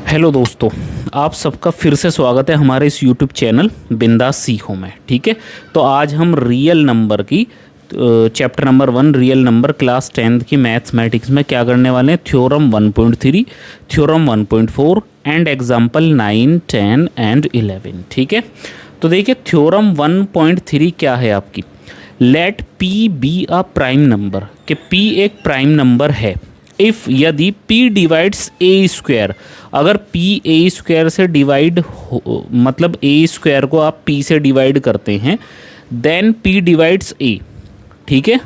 Hello दोस्तों, आप सबका फिर से स्वागत है हमारे इस यूट्यूब चैनल बिंदास सीखो में। ठीक है, तो आज हम रियल नंबर की chapter number 1 real number class 10th की मैथमेटिक्स में क्या करने वाले हैं, theorem 1.3, theorem 1.4 and example 9, 10 and 11। ठीक है, तो देखिए थ्योरम 1.3 क्या है आपकी, let P be a prime number, कि पी एक प्राइम नंबर है इफ़ यदि p डिवाइड्स ए स्क्वायर, अगर p ए स्क्वायर से डिवाइड हो, मतलब ए स्क्वायर को आप p से डिवाइड करते हैं, देन p डिवाइड्स a। ठीक है,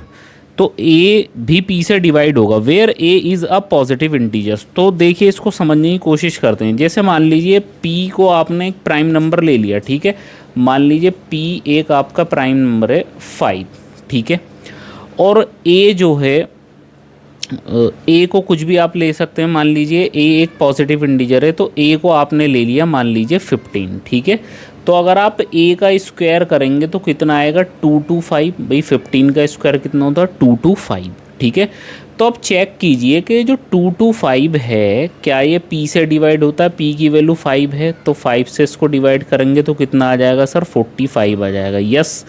तो a भी p से डिवाइड होगा where a is a positive integers. तो देखिए इसको समझने की कोशिश करते हैं। जैसे मान लीजिए p को आपने एक प्राइम नंबर ले लिया। ठीक है, मान लीजिए p एक आपका प्राइम नंबर है 5। ठीक है, और a जो है ए को कुछ भी आप ले सकते हैं। मान लीजिए ए एक पॉजिटिव इंटीजर है, तो ए को आपने ले लिया मान लीजिए 15। ठीक है, तो अगर आप ए का स्क्वायर करेंगे तो कितना आएगा, 225। भाई 15 का स्क्वायर कितना होता है, 225। ठीक है, तो आप चेक कीजिए कि जो 225 है क्या ये पी से डिवाइड होता है। पी की वैल्यू 5 है, तो 5 से इसको डिवाइड करेंगे तो कितना आ जाएगा सर, 45 आ जाएगा। यस,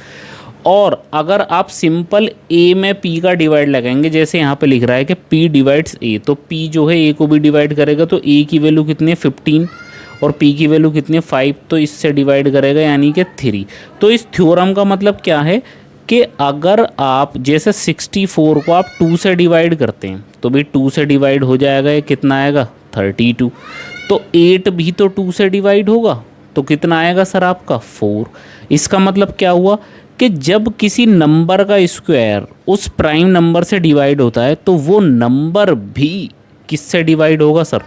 और अगर आप सिंपल a में p का डिवाइड लगाएंगे, जैसे यहाँ पे लिख रहा है कि p डिवाइड्स a, तो p जो है a को भी डिवाइड करेगा, तो a की वैल्यू कितनी है 15 और p की वैल्यू कितनी है 5, तो इससे डिवाइड करेगा यानी कि 3। तो इस थ्योरम का मतलब क्या है कि अगर आप जैसे 64 को आप 2 से डिवाइड करते हैं तो भी 2 से डिवाइड हो जाएगा, ये कितना आएगा 32। तो 8 भी तो 2 से डिवाइड होगा, तो कितना आएगा सर आपका 4। इसका मतलब क्या हुआ कि जब किसी नंबर का स्क्वायर उस प्राइम नंबर से डिवाइड होता है तो वो नंबर भी किससे डिवाइड होगा सर,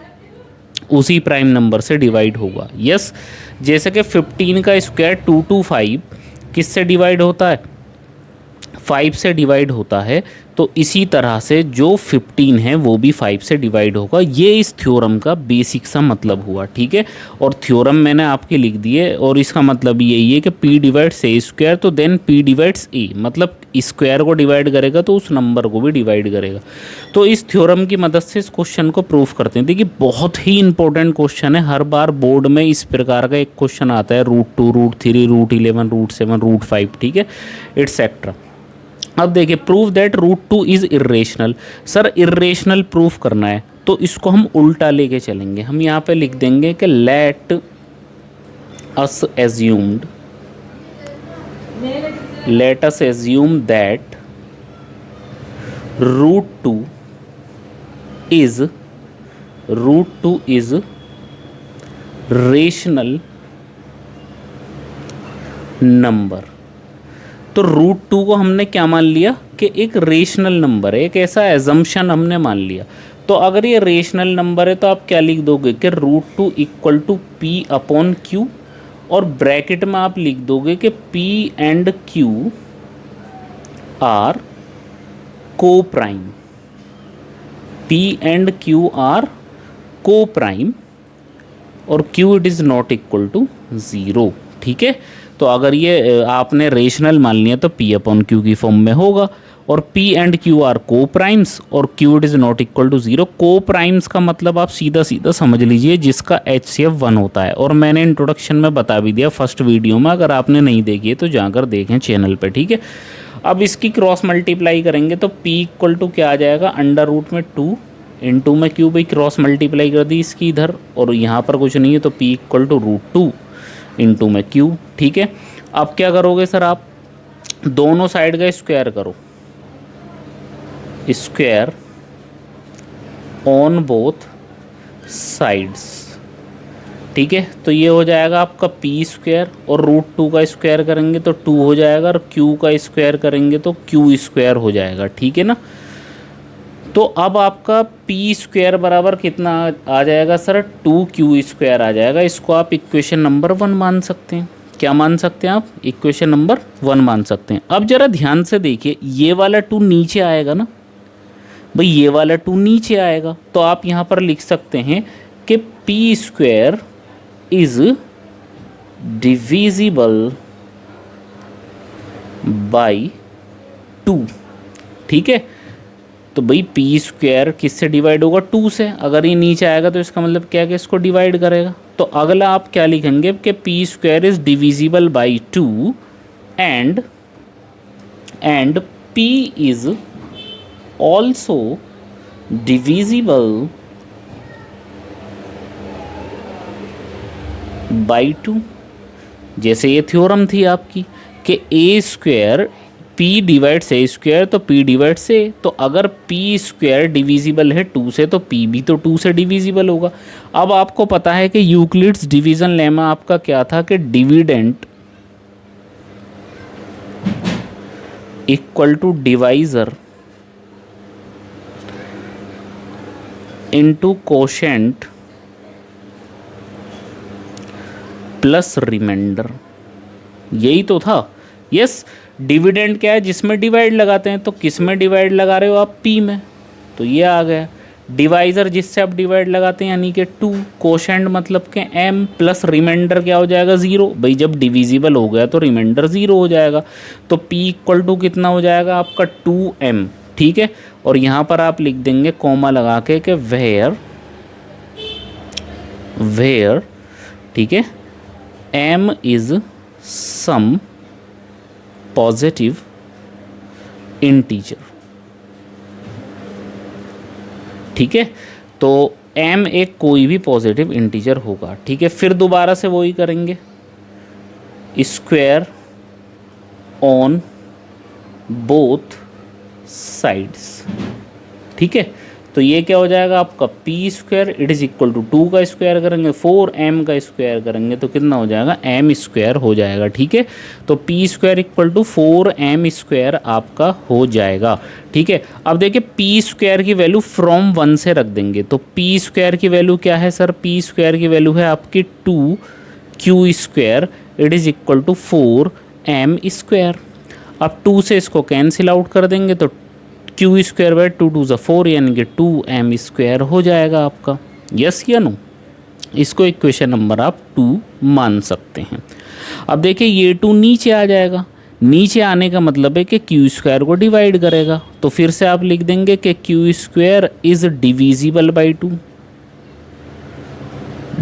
उसी प्राइम नंबर से डिवाइड होगा। यस, जैसे कि 15 का स्क्वायर 225 किससे डिवाइड होता है, 5 से डिवाइड होता है, तो इसी तरह से जो 15 है वो भी 5 से डिवाइड होगा। ये इस थ्योरम का बेसिक सा मतलब हुआ। ठीक है, और थ्योरम मैंने आपके लिख दिए, और इसका मतलब यही है कि p डिवाइड्स ए स्क्वायर, तो देन p डिवाइड्स ए, मतलब स्क्वायर को डिवाइड करेगा तो उस नंबर को भी डिवाइड करेगा। तो इस थ्योरम की मदद से इस क्वेश्चन को प्रूफ करते हैं। देखिए बहुत ही इंपॉर्टेंट क्वेश्चन है, हर बार बोर्ड में इस प्रकार का एक क्वेश्चन आता है, √2, √3, √11, √7, √5। ठीक है, एटसेट्रा। अब देखिए prove that √2 is irrational. Sir irrational proof करना है तो इसको हम उल्टा लेके चलेंगे। हम यहाँ पे लिख देंगे कि let us assume that √2 is rational number. तो √2 को हमने क्या मान लिया कि एक रेशनल नंबर है, एक ऐसा एजम्पशन हमने मान लिया। तो अगर ये रेशनल नंबर है तो आप क्या लिख दोगे कि √2 equal to P upon Q, और ब्रैकेट में आप लिख दोगे कि P and Q are coprime, P and Q are coprime, और Q it is not equal to 0। ठीक है, तो अगर ये आपने रेशनल मान लिया तो p अपॉन क्यू की फॉर्म में होगा, और p and q are coprimes, और q it is not equal to 0। को प्राइम्स का मतलब आप सीधा सीधा समझ लीजिए जिसका HCF 1 होता है, और मैंने इंट्रोडक्शन में बता भी दिया फर्स्ट वीडियो में, अगर आपने नहीं देखी है तो जाकर देखें चैनल पर। ठीक है, अब इसकी क्रॉस मल्टीप्लाई करेंगे तो p इक्वल टू क्या आ जाएगा, √2 इंटू में q, भाई क्रॉस मल्टीप्लाई कर दी इसकी इधर, और यहाँ पर कुछ नहीं है तो p इक्वल टू √2 इंटू में q। ठीक है, अब क्या करोगे सर, आप दोनों साइड का स्क्वायर करो, स्क्वायर ऑन बोथ साइड्स। ठीक है, तो ये हो जाएगा आपका p स्क्वायर, और √2 का स्क्वायर करेंगे तो 2 हो जाएगा, और q का स्क्वायर करेंगे तो q स्क्वायर हो जाएगा। ठीक है ना, तो अब आपका p स्क्वायर बराबर कितना आ जाएगा सर, 2q स्क्वायर आ जाएगा। इसको आप इक्वेशन नंबर 1 मान सकते हैं। क्या मान सकते हैं आप, इक्वेशन नंबर 1 मान सकते हैं। अब जरा ध्यान से देखिए, ये वाला 2 नीचे आएगा ना भाई, ये वाला 2 नीचे आएगा, तो आप यहाँ पर लिख सकते हैं कि p square is divisible by 2। ठीक है, तो भाई पी स्क्वायर किससे डिवाइड होगा, 2 से। अगर ये नीचे आएगा तो इसका मतलब क्या है कि इसको डिवाइड करेगा। तो अगला आप क्या लिखेंगे कि P square is divisible by 2 and P is also divisible by 2। जैसे ये थ्योरम थी आपकी कि ए square P divides A square तो पी डिवाइड्स ए, तो अगर पी स्क्वायर डिविजिबल है 2 से तो पी भी तो 2 से डिविजिबल होगा। अब आपको पता है कि यूक्लिड्स डिवीजन लेमा आपका क्या था कि dividend equal to divisor into quotient plus remainder, यही तो था। यस, डिविडेंड क्या है, जिसमें डिवाइड लगाते हैं, तो किस में डिवाइड लगा रहे हो आप, पी में, तो ये आ गया। डिवाइजर जिससे आप डिवाइड लगाते हैं यानी कि 2, कोशेंट मतलब के m, प्लस रिमाइंडर क्या हो जाएगा 0। भाई जब डिविजिबल हो गया तो रिमाइंडर 0 हो जाएगा, तो p इक्वल टू कितना हो जाएगा आपका 2m, ठीक है। और यहाँ पर आप लिख देंगे कॉमा लगा के कि वेयर, ठीक है, m is some positive integer, ठीक है। तो m एक कोई भी पॉजिटिव इंटीजर होगा, ठीक है। फिर दोबारा से वही करेंगे, स्क्वायर ऑन बोथ साइड्स, ठीक है। तो ये क्या हो जाएगा आपका P square it is equal to 2 का स्क्वायर करेंगे 4m का स्क्वायर करेंगे तो कितना हो जाएगा m स्क्वायर हो जाएगा, ठीक है। तो P square equal to 4m square आपका हो जाएगा, ठीक है। अब देखिए पी स्क्वायर की वैल्यू फ्रॉम 1 से रख देंगे, तो पी स्क्वायर की वैल्यू क्या है सर, पी स्क्वायर की वैल्यू है आपकी 2q square it is equal to 4m square. अब 2 से इसको कैंसिल आउट कर देंगे तो क्यू स्क्वायर बाई 2 2 ज़ा 4 यानी कि 2m स्क्वायर हो जाएगा आपका, यस या नो। इसको इक्वेशन नंबर आप 2 मान सकते हैं। अब देखिए ये 2 नीचे आ जाएगा, नीचे आने का मतलब है कि क्यू स्क्वायर को डिवाइड करेगा, तो फिर से आप लिख देंगे कि Q square is divisible by 2,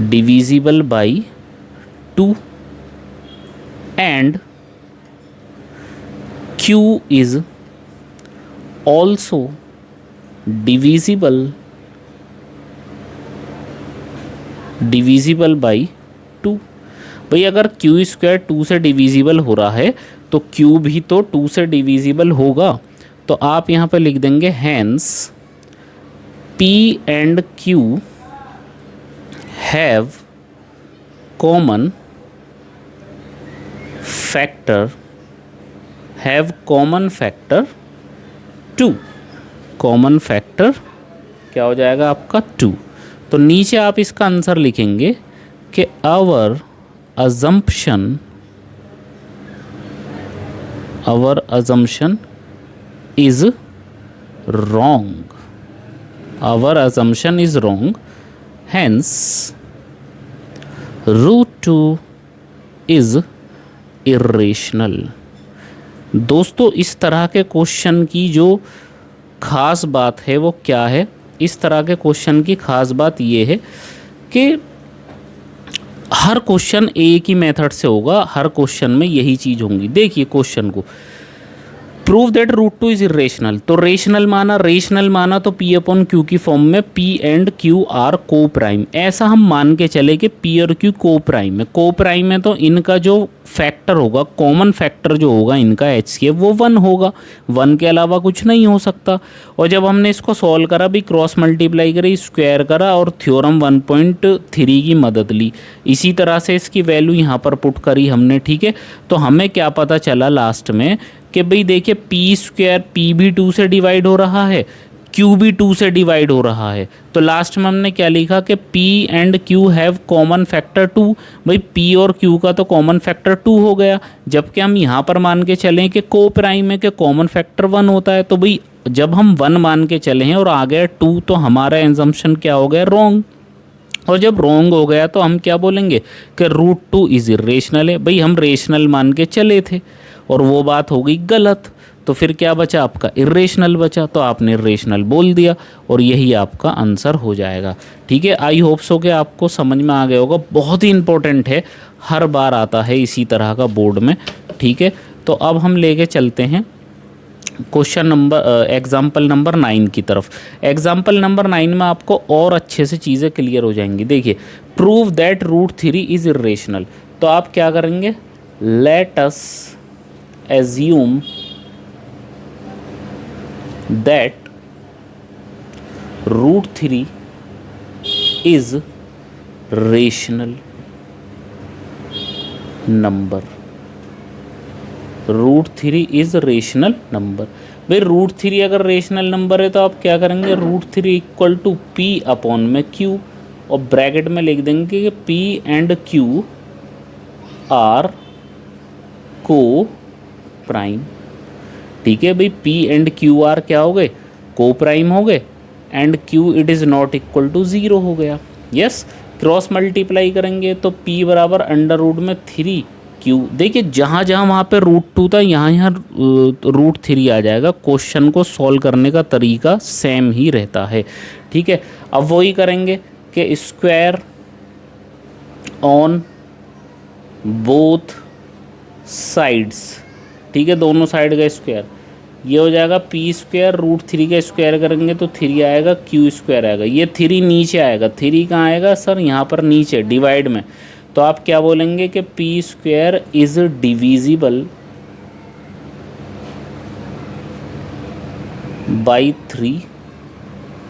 divisible by 2 and Q is also divisible by 2। भाई अगर क्यू स्क्वायर 2 से डिविजिबल हो रहा है तो क्यू भी तो 2 से डिविजिबल होगा, तो आप यहाँ पे लिख देंगे hence P and Q have common factor 2, common factor क्या हो जाएगा आपका 2। तो नीचे आप इसका आंसर लिखेंगे कि our assumption is wrong, hence √2 is irrational. दोस्तों इस तरह के क्वेश्चन की जो ख़ास बात है वो क्या है, इस तरह के क्वेश्चन की ख़ास बात ये है कि हर क्वेश्चन एक ही मेथड से होगा, हर क्वेश्चन में यही चीज़ होंगी। देखिए क्वेश्चन को, प्रूव दैट √2 इज इरेशनल, तो रेशनल माना तो P अपॉन Q की फॉर्म में P एंड Q आर को प्राइम, ऐसा हम मान के चले कि P और Q को प्राइम है, तो इनका जो फैक्टर होगा, कॉमन फैक्टर जो होगा इनका HCF वो 1 होगा, 1 के अलावा कुछ नहीं हो सकता। और जब हमने इसको सॉल्व करा भी, क्रॉस मल्टीप्लाई करी, स्क्वायर करा और थ्योरम 1.3 की मदद ली, इसी तरह से इसकी वैल्यू यहाँ पर पुट करी हमने, ठीक है। तो हमें क्या पता चला लास्ट में कि भाई देखिए पी स्क्वायर, पी भी 2 से डिवाइड हो रहा है, क्यू भी 2 से डिवाइड हो रहा है, तो लास्ट में हमने क्या लिखा कि P and Q have common factor 2। भाई पी और क्यू का तो कॉमन फैक्टर 2 हो गया, जबकि हम यहाँ पर मान के चलें कि को प्राइम है कि कॉमन फैक्टर 1 होता है, तो भाई जब हम 1 मान के चले हैं और आ गया 2 तो हमारा एजम्पशन क्या हो गया, रॉन्ग। और जब रॉन्ग हो गया तो हम क्या बोलेंगे कि √2 इज इरेशनल है। भाई हम रेशनल मान के चले थे और वो बात हो गई गलत, तो फिर क्या बचा आपका, इर्रेशनल बचा, तो आपने इर्रेशनल बोल दिया और यही आपका आंसर हो जाएगा। ठीक है, आई होप सो कि आपको समझ में आ गया होगा। बहुत ही इंपॉर्टेंट है, हर बार आता है इसी तरह का बोर्ड में। ठीक है, तो अब हम लेके चलते हैं क्वेश्चन नंबर एग्जाम्पल नंबर 9 की तरफ। एग्जाम्पल नंबर 9 में आपको और अच्छे से चीज़ें क्लियर हो जाएंगी। देखिए, prove that root three is irrational. तो आप क्या करेंगे, let us assume that root three is rational number. Root three is rational number. भाई रूट थ्री अगर रेशनल नंबर है तो आप क्या करेंगे, root three equal to P upon में क्यू, और ब्रैकेट में लिख देंगे कि P and Q are coprime. ठीक है भाई, पी एंड क्यू आर क्या हो गए, को प्राइम हो गए, and Q it is not equal to zero हो गया। यस, क्रॉस मल्टीप्लाई करेंगे तो p बराबर अंडर रूट में थ्री क्यू। देखिए जहाँ जहाँ वहाँ पे रूट टू था, यहाँ यहाँ रूट थ्री आ जाएगा। क्वेश्चन को सॉल्व करने का तरीका सेम ही रहता है। ठीक है, अब वही करेंगे कि स्क्वायर ऑन बोथ साइड्स। ठीक है, दोनों साइड का स्क्वायर, ये हो जाएगा पी स्क्वायर, रूट थ्री का स्क्वायर करेंगे तो थ्री आएगा, क्यू स्क्वायर आएगा। ये थ्री नीचे आएगा, थ्री कहाँ आएगा सर, यहाँ पर नीचे डिवाइड में। तो आप क्या बोलेंगे कि P square is divisible by three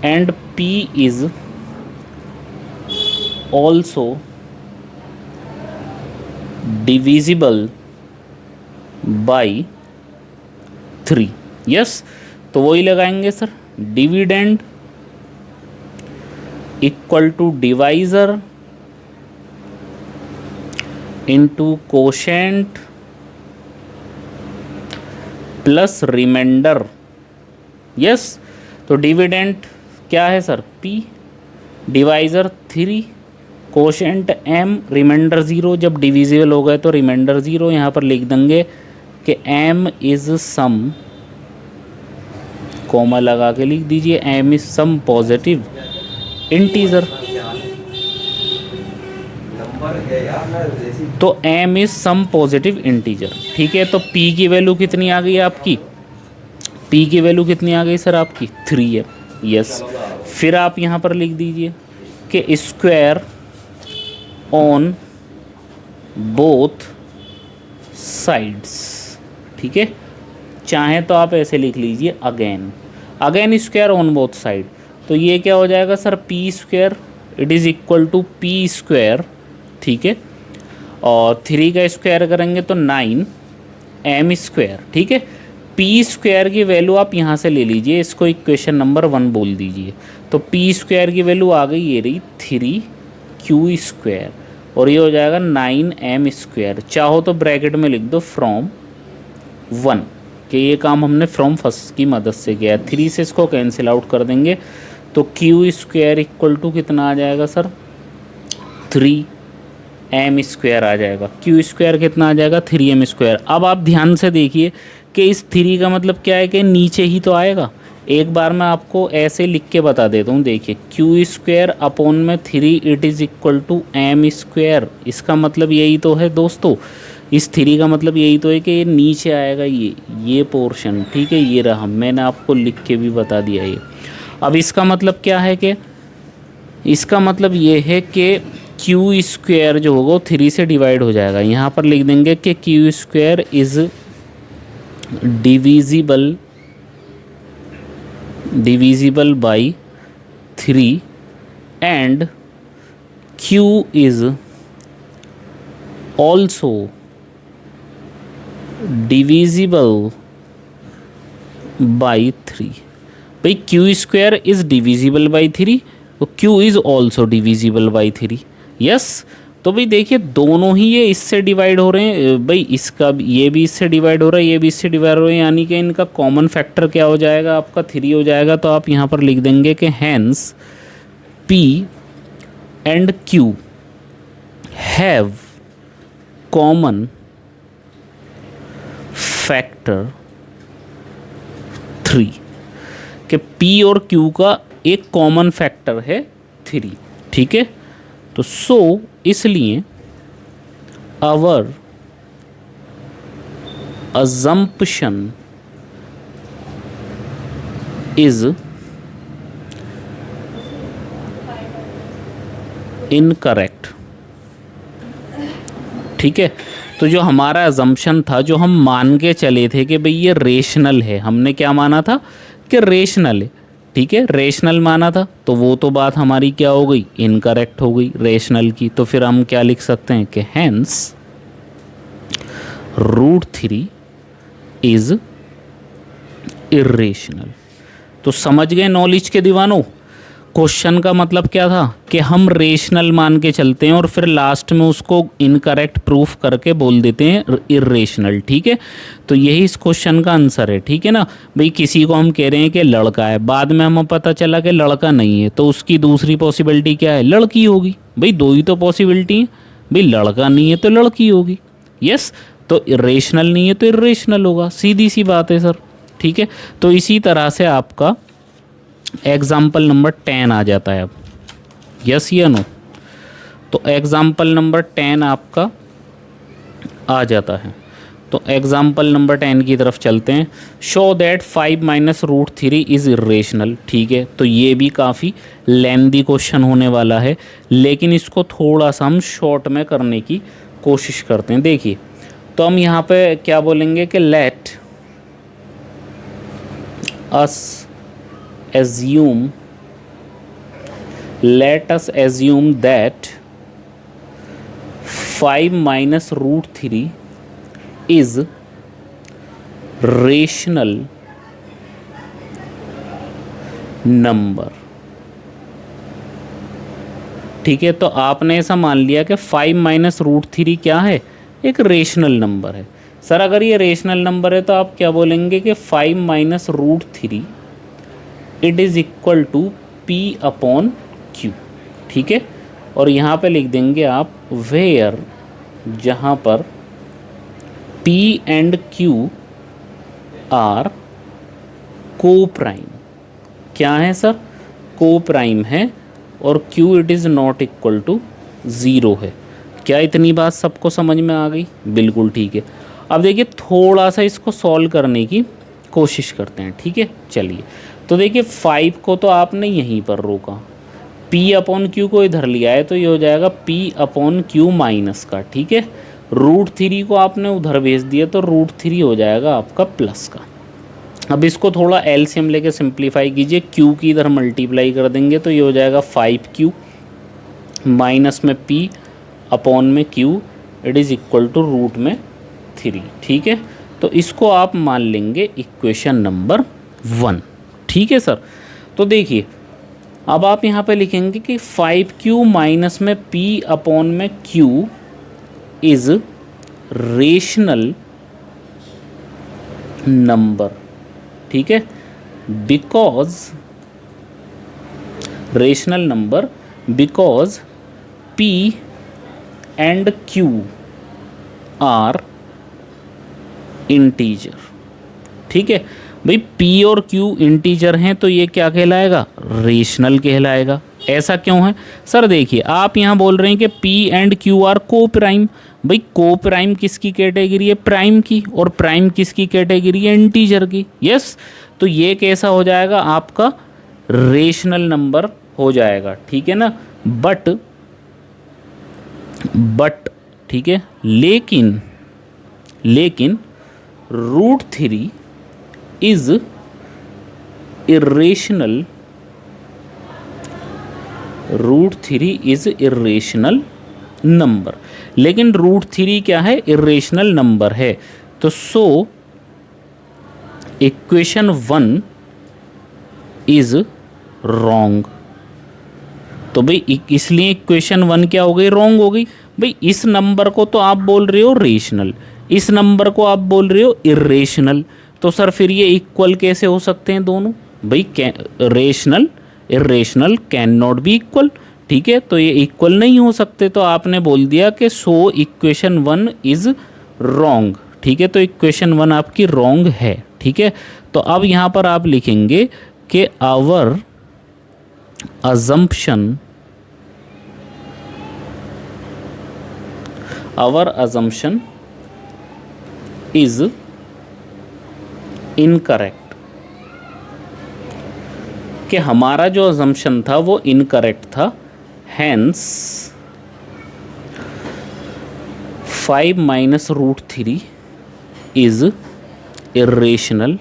and P is also divisible by three. Yes, तो वही लगाएंगे sir, dividend equal to divisor into quotient plus remainder. Yes, तो डिविडेंड क्या है sir, p, divisor three, quotient m, remainder zero. जब divisible हो गए तो रिमाइंडर ज़ीरो। यहाँ पर लिख देंगे कि m इज़ सम, कॉमा लगा के लिख दीजिए, m is some positive integer. तो m is some positive integer. ठीक है, तो p की वैल्यू कितनी आ गई आपकी, p की वैल्यू कितनी आ गई सर आपकी, 3 है। यस, फिर आप यहाँ पर लिख दीजिए कि स्क्वायर ऑन बोथ साइड्स। ठीक है, चाहे तो आप ऐसे लिख लीजिए, again square on both side. तो ये क्या हो जाएगा sir, P square it is equal to P square. ठीक है, और थ्री का स्क्वायर करेंगे तो 9 एम स्क्वायर। ठीक है, पी स्क्वायर की वैल्यू आप यहाँ से ले लीजिए, इसको इक्वेशन नंबर 1 बोल दीजिए। तो पी स्क्वायर की वैल्यू आ गई, ये रही 3 क्यू स्क्वायर, और ये हो जाएगा 9 एम स्क्वायर। चाहो तो ब्रैकेट में लिख दो फ्रॉम 1, कि ये काम हमने फ्रॉम फर्स्ट की मदद से किया। 3 से इसको कैंसिल आउट कर देंगे तो क्यू स्क्वायर इक्वल टू कितना आ जाएगा सर, 3 एम स्क्वायर आ जाएगा। क्यू स्क्वायर कितना आ जाएगा, 3 एम स्क्वायर। अब आप ध्यान से देखिए कि इस 3 का मतलब क्या है कि नीचे ही तो आएगा। एक बार मैं आपको ऐसे लिख के बता देता हूँ, देखिए क्यू स्क्वायर अपॉन में 3 it is equal to M square. इसका मतलब यही तो है दोस्तों, इस 3 का मतलब यही तो है कि ये नीचे आएगा, ये पोर्शन। ठीक है, ये रहा, मैंने आपको लिख के भी बता दिया ये। अब इसका मतलब क्या है कि इसका मतलब ये है कि क्यू स्क्वायर जो होगा वो 3 से डिवाइड हो जाएगा। यहाँ पर लिख देंगे कि Q square is divisible by 3 and Q is also divisible by 3। भाई Q square is divisible by 3, तो Q is also divisible by 3। Yes, तो भाई देखिए दोनों ही ये इससे डिवाइड हो रहे हैं। भाई इसका ये भी इससे डिवाइड हो रहा है, ये भी इससे डिवाइड हो रहा है, यानी कि इनका कॉमन फैक्टर क्या हो जाएगा आपका, 3 हो जाएगा। तो आप यहाँ पर लिख देंगे कि hence P and Q have common factor 3 कि P और Q का एक कॉमन फैक्टर है 3, ठीक है। तो सो इसलिए आवर assumption is इनकरेक्ट, ठीक है। तो जो हमारा अजम्पशन था, जो हम मान के चले थे कि भाई ये रेशनल है, हमने क्या माना था कि रेशनल है, ठीक है, रेशनल माना था, तो वो तो बात हमारी क्या हो गई, इनकरेक्ट हो गई रेशनल की। तो फिर हम क्या लिख सकते हैं कि हैंस √3 इज इर्रेशनल। तो समझ गए नॉलेज के दीवानों, क्वेश्चन का मतलब क्या था कि हम रेशनल मान के चलते हैं और फिर लास्ट में उसको इनकरेक्ट प्रूफ करके बोल देते हैं इर्रेशनल, ठीक है। तो यही इस क्वेश्चन का आंसर है, ठीक है ना। भाई किसी को हम कह रहे हैं कि लड़का है, बाद में हमें पता चला कि लड़का नहीं है, तो उसकी दूसरी पॉसिबिलिटी क्या है, लड़की होगी। भाई दो ही तो पॉसिबिलिटी है, भाई लड़का नहीं है तो लड़की होगी, यस। तो इर्रेशनल नहीं है तो इर्रेशनल होगा, सीधी सी बात है सर, ठीक है। तो इसी तरह से आपका एग्जाम्पल नंबर 10 आ जाता है अब, यस या नो। तो एग्जाम्पल नंबर 10 आपका आ जाता है। तो एग्जाम्पल नंबर 10 की तरफ चलते हैं। शो दैट 5 - √3 इज़ इर्रेशनल, ठीक है। तो ये भी काफ़ी लेंदी क्वेश्चन होने वाला है, लेकिन इसको थोड़ा सा हम शॉर्ट में करने की कोशिश करते हैं। देखिए, तो हम यहाँ पे क्या बोलेंगे कि let us assume that 5 - √3 is rational number, ठीक है। तो आपने ऐसा मान लिया कि 5 - √3 क्या है, एक रेशनल नंबर है। सर अगर ये रेशनल नंबर है तो आप क्या बोलेंगे कि 5 - √3 it is equal to P/Q, ठीक है। और यहाँ पे लिख देंगे आप वेयर, जहाँ पर P and Q are coprime, क्या है सर, को प्राइम है, और Q it is not equal to 0 है। क्या इतनी बात सबको समझ में आ गई, बिल्कुल ठीक है। अब देखिए थोड़ा सा इसको सॉल्व करने की कोशिश करते हैं, ठीक है। चलिए, तो देखिए 5 को तो आपने यहीं पर रोका, P/Q को इधर लिया है, तो ये हो जाएगा P/Q माइनस का, ठीक है। √3 को आपने उधर भेज दिया, तो √3 हो जाएगा आपका प्लस का। अब इसको थोड़ा एलसीएम लेके सिंप्लीफाई कीजिए, Q की इधर मल्टीप्लाई कर देंगे, तो ये हो जाएगा 5Q माइनस में P/Q it is equal to √3, ठीक है। तो इसको आप मान लेंगे इक्वेशन नंबर 1, ठीक है सर। तो देखिए अब आप यहाँ पे लिखेंगे कि 5Q माइनस में P/Q इज़ रेशनल नंबर, ठीक है, because rational number because P and Q are integer, ठीक है। भाई P और Q इंटीजर हैं तो ये क्या कहलाएगा, रेशनल कहलाएगा। ऐसा क्यों है सर, देखिए आप यहाँ बोल रहे हैं कि P एंड Q आर को प्राइम। भाई को प्राइम किसकी कैटेगरी है, प्राइम की, और प्राइम किसकी कैटेगरी है, इंटीजर की, यस। तो ये कैसा हो जाएगा, आपका रेशनल नंबर हो जाएगा, ठीक है ना। बट ठीक है, लेकिन √3 is irrational, √3 is irrational number. लेकिन √3 क्या है, इर्रेशनल नंबर है। तो सो इक्वेशन 1 इज रॉन्ग। तो भाई इसलिए इक्वेशन 1 क्या हो गई, रॉन्ग हो गई। भाई इस नंबर को तो आप बोल रहे हो रेशनल, इस नंबर को आप बोल रहे हो इर्रेशनल, तो सर फिर ये इक्वल कैसे हो सकते हैं दोनों। भाई rational irrational can not be equal, ठीक है। तो ये इक्वल नहीं हो सकते, तो आपने बोल दिया कि सो इक्वेशन 1 इज़ रॉन्ग, ठीक है। तो इक्वेशन 1 आपकी रॉन्ग है, ठीक है। तो अब यहाँ पर आप लिखेंगे कि आवर अजम्पशन इज इनकरेक्ट, कि हमारा जो अजम्पशन था वो इनकरेक्ट था। Hence 5 minus root 3 is irrational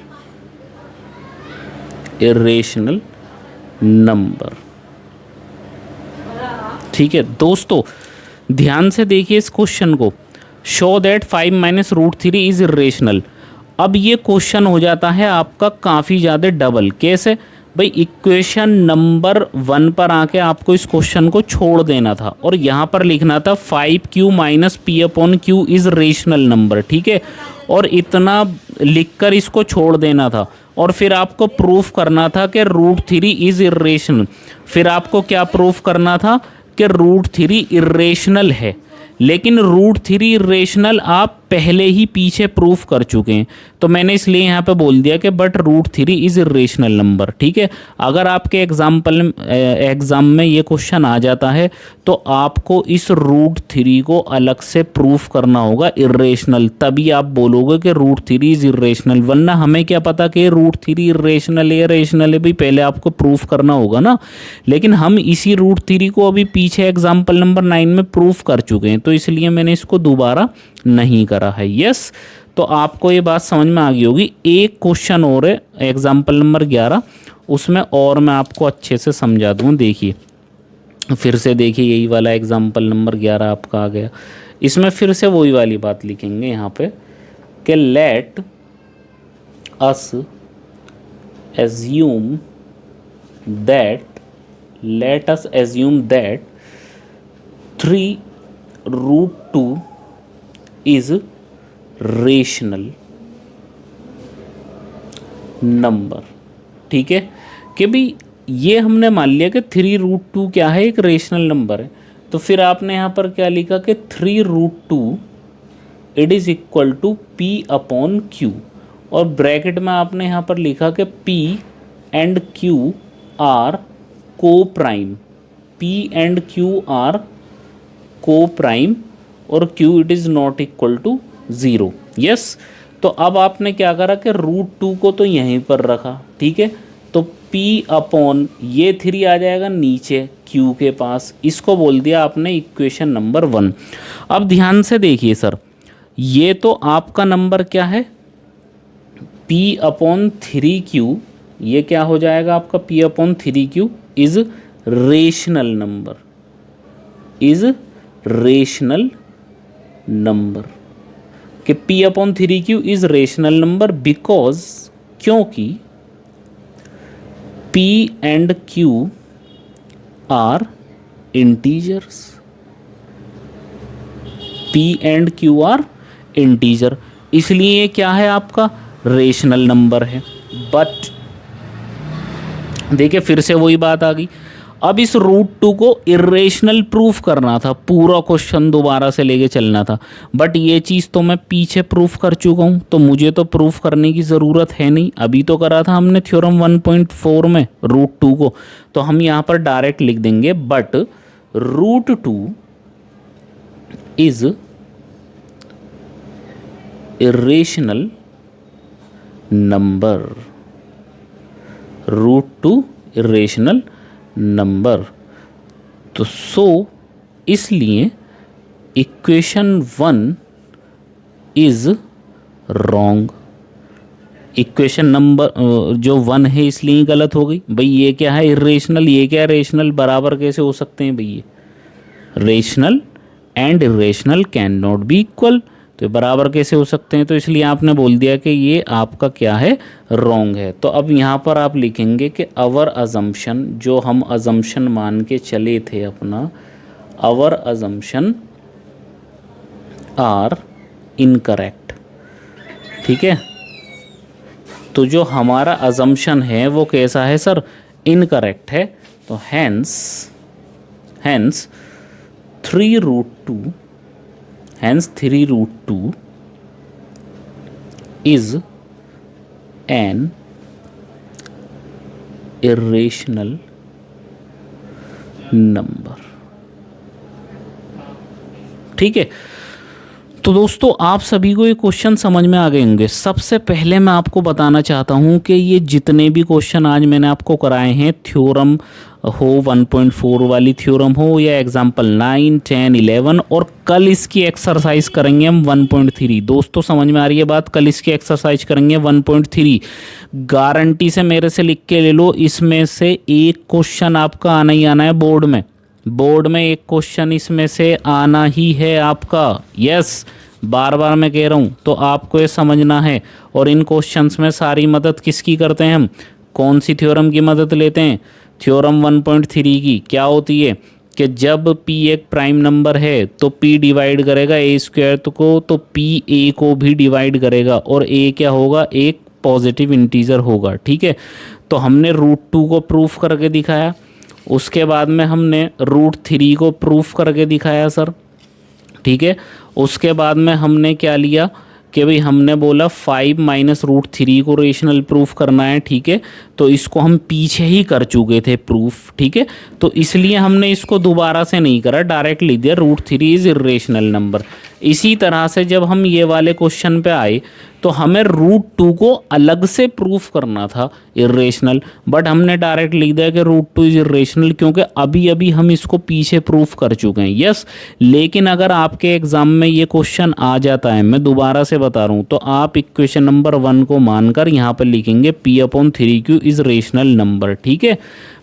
number. ठीक है दोस्तों, ध्यान से देखिए इस क्वेश्चन को। Show that 5 minus root 3 is irrational. अब ये क्वेश्चन हो जाता है आपका काफ़ी ज़्यादा डबल। कैसे भाई, इक्वेशन नंबर 1 पर आके आपको इस क्वेश्चन को छोड़ देना था और यहाँ पर लिखना था 5q minus P upon Q is rational number. ठीक है, और इतना लिखकर इसको छोड़ देना था और फिर आपको प्रूफ करना था कि रूट 3 इज़ इर्रेशनल। फिर आपको क्या प्रूफ करना था कि रूट 3 इर्रेशनल है, लेकिन रूट 3 इर्रेशनल आप पहले ही पीछे प्रूफ कर चुके हैं, तो मैंने इसलिए यहाँ पे बोल दिया कि but root 3 is irrational number. ठीक है, अगर आपके एग्ज़ाम में ये क्वेश्चन आ जाता है तो आपको इस रूट 3 को अलग से प्रूफ करना होगा इर्रेशनल, तभी आप बोलोगे कि रूट 3 इज़ इर्रेशनल। वरना हमें क्या पता कि रूट 3 इर्रेशनल है रेशनल है, भाई पहले आपको प्रूफ करना होगा ना। लेकिन हम इसी रूट 3 को अभी पीछे एग्जाम्पल नंबर 9 में प्रूफ कर चुके हैं, तो इसलिए मैंने इसको दोबारा नहीं करा है। यस, तो आपको ये बात समझ में आ गई होगी। एक क्वेश्चन और है एग्जाम्पल नंबर 11, उसमें और मैं आपको अच्छे से समझा दूँ। देखिए फिर से देखिए, यही वाला एग्जाम्पल नंबर 11 आपका आ गया। इसमें फिर से वही वाली बात लिखेंगे यहाँ पे कि let us assume that 3 root 2 is rational number. ठीक है, कि भाई ये हमने मान लिया कि 3 रूट 2 क्या है, एक रेशनल नंबर है। तो फिर आपने यहाँ पर क्या लिखा कि 3 root 2 it is equal to P upon Q, और ब्रैकेट में आपने यहाँ पर लिखा कि P and Q are coprime, P and Q are coprime और q it is not equal to 0। Yes, तो अब आपने क्या करा कि रूट 2 को तो यहीं पर रखा। ठीक है, तो p अपॉन ये 3 आ जाएगा नीचे q के पास, इसको बोल दिया आपने इक्वेशन नंबर 1। अब ध्यान से देखिए सर, ये तो आपका नंबर क्या है p अपॉन 3q, ये क्या हो जाएगा आपका p upon 3q is rational number, is rational number, कि p upon 3q is rational number because, क्योंकि p and q are integers, p and q are integer, इसलिए क्या है आपका रेशनल नंबर है। बट देखिए फिर से वही बात आ गई, अब इस रूट 2 को इर्रेशनल प्रूफ करना था, पूरा क्वेश्चन दोबारा से लेके चलना था। बट ये चीज़ तो मैं पीछे प्रूफ कर चुका हूँ, तो मुझे तो प्रूफ करने की ज़रूरत है नहीं। अभी तो करा था हमने थ्योरम 1.4 में रूट 2 को, तो हम यहाँ पर डायरेक्ट लिख देंगे but root 2 is irrational number, root 2 irrational number. तो सो इसलिए equation 1 is wrong, equation number जो 1 है इसलिए गलत हो गई। भाई ये क्या है इर्रेशनल, ये क्या रेशनल, बराबर कैसे हो सकते हैं भाई, ये rational and irrational can not be equal, तो बराबर कैसे हो सकते हैं, तो इसलिए आपने बोल दिया कि ये आपका क्या है रॉन्ग है। तो अब यहाँ पर आप लिखेंगे कि अवर अजम्पशन, जो हम अजम्पशन मान के चले थे अपना, अवर अजम्पशन आर इनकरेक्ट। ठीक है, तो जो हमारा अजम्पशन है वो कैसा है सर, इनकरेक्ट है। तो hence 3 root 2 is an irrational number. ठीक है, तो दोस्तों आप सभी को ये क्वेश्चन समझ में आ गए होंगे। सबसे पहले मैं आपको बताना चाहता हूँ कि ये जितने भी क्वेश्चन आज मैंने आपको कराए हैं, थ्योरम हो 1.4 वाली थ्योरम हो या एग्जाम्पल 9, 10, 11, और कल इसकी एक्सरसाइज करेंगे हम 1.3। दोस्तों समझ में आ रही है बात? कल इसकी एक्सरसाइज करेंगे 1.3। गारंटी से मेरे से लिख के ले लो, इसमें से एक क्वेश्चन आपका आना ही आना है बोर्ड में। बोर्ड में एक क्वेश्चन इसमें से आना ही है आपका। यस, बार बार मैं कह रहा हूँ, तो आपको ये समझना है। और इन क्वेश्चंस में सारी मदद किसकी करते हैं हम? कौन सी थ्योरम की मदद लेते हैं? थ्योरम 1.3 की। क्या होती है कि जब p एक प्राइम नंबर है तो p डिवाइड करेगा a स्क्वायर को, तो p a को भी डिवाइड करेगा, और a क्या होगा? एक पॉजिटिव इंटीजर होगा। ठीक है, तो हमने √2 को प्रूफ करके दिखाया, उसके बाद में हमने √3 को प्रूफ करके दिखाया सर। ठीक है, उसके बाद में हमने क्या लिया कि भाई हमने बोला 5 माइनस √3 को रेशनल प्रूफ करना है। ठीक है, तो इसको हम पीछे ही कर चुके थे प्रूफ। ठीक है, तो इसलिए हमने इसको दोबारा से नहीं करा, डायरेक्ट लिख दिया √3 इज इर्रेशनल नंबर। इसी तरह से जब हम ये वाले क्वेश्चन पे आए तो हमें √2 को अलग से प्रूफ करना था इर्रेशनल, बट हमने डायरेक्ट लिख दिया कि √2 इज इर्रेशनल, क्योंकि अभी अभी हम इसको पीछे प्रूफ कर चुके हैं। यस, लेकिन अगर आपके एग्जाम में ये क्वेश्चन आ जाता है, मैं दोबारा से बता रहा हूँ, तो आप इक्वेशन नंबर 1 को मानकर यहाँ पर लिखेंगे p/3q इज रेशनल नंबर। ठीक है,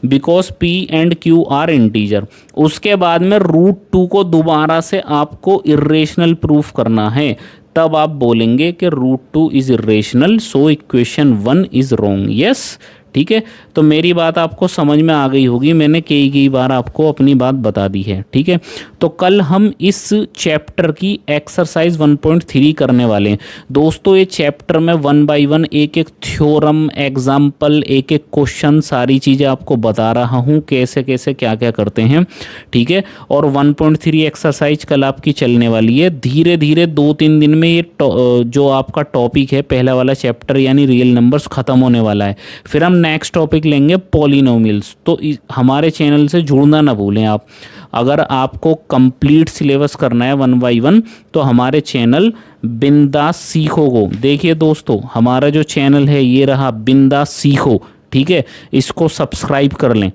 because p and q are integer. उसके बाद में √2 को दोबारा से आपको इर्रेशनल प्रूफ करना है, तब आप बोलेंगे कि √2 is irrational, so equation 1 is wrong. Yes, ठीक है, तो मेरी बात आपको समझ में आ गई होगी, मैंने कई बार आपको अपनी बात बता दी है। ठीक है, तो कल हम इस चैप्टर की एक्सरसाइज 1.3 करने वाले हैं। दोस्तों ये चैप्टर में 1 बाय 1 एक एक थ्योरम, एग्जाम्पल, एक एक क्वेश्चन, सारी चीज़ें आपको बता रहा हूँ कैसे कैसे क्या क्या करते हैं। ठीक है, और 1.3 एक्सरसाइज कल आपकी चलने वाली है। धीरे धीरे 2-3 दिन में ये जो आपका टॉपिक है, पहला वाला चैप्टर यानी रियल नंबर्स ख़त्म होने वाला है। फिर हम नेक्स्ट टॉपिक लेंगे पॉलिनोमियल्स। तो हमारे चैनल से जुड़ना ना भूलें आप। अगर आपको कंप्लीट सिलेबस करना है 1 बाय 1, तो हमारे चैनल बिंदास सीखो को देखिए। दोस्तों हमारा जो चैनल है ये रहा बिंदास सीखो। ठीक है, इसको सब्सक्राइब कर लें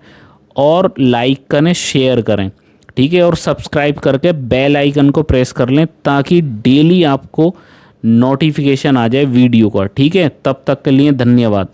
और लाइक करें, शेयर करें। ठीक है, और सब्सक्राइब करके बेल आइकन को प्रेस कर लें ताकि डेली आपको नोटिफिकेशन आ जाए वीडियो का। ठीक है, तब तक के लिए धन्यवाद।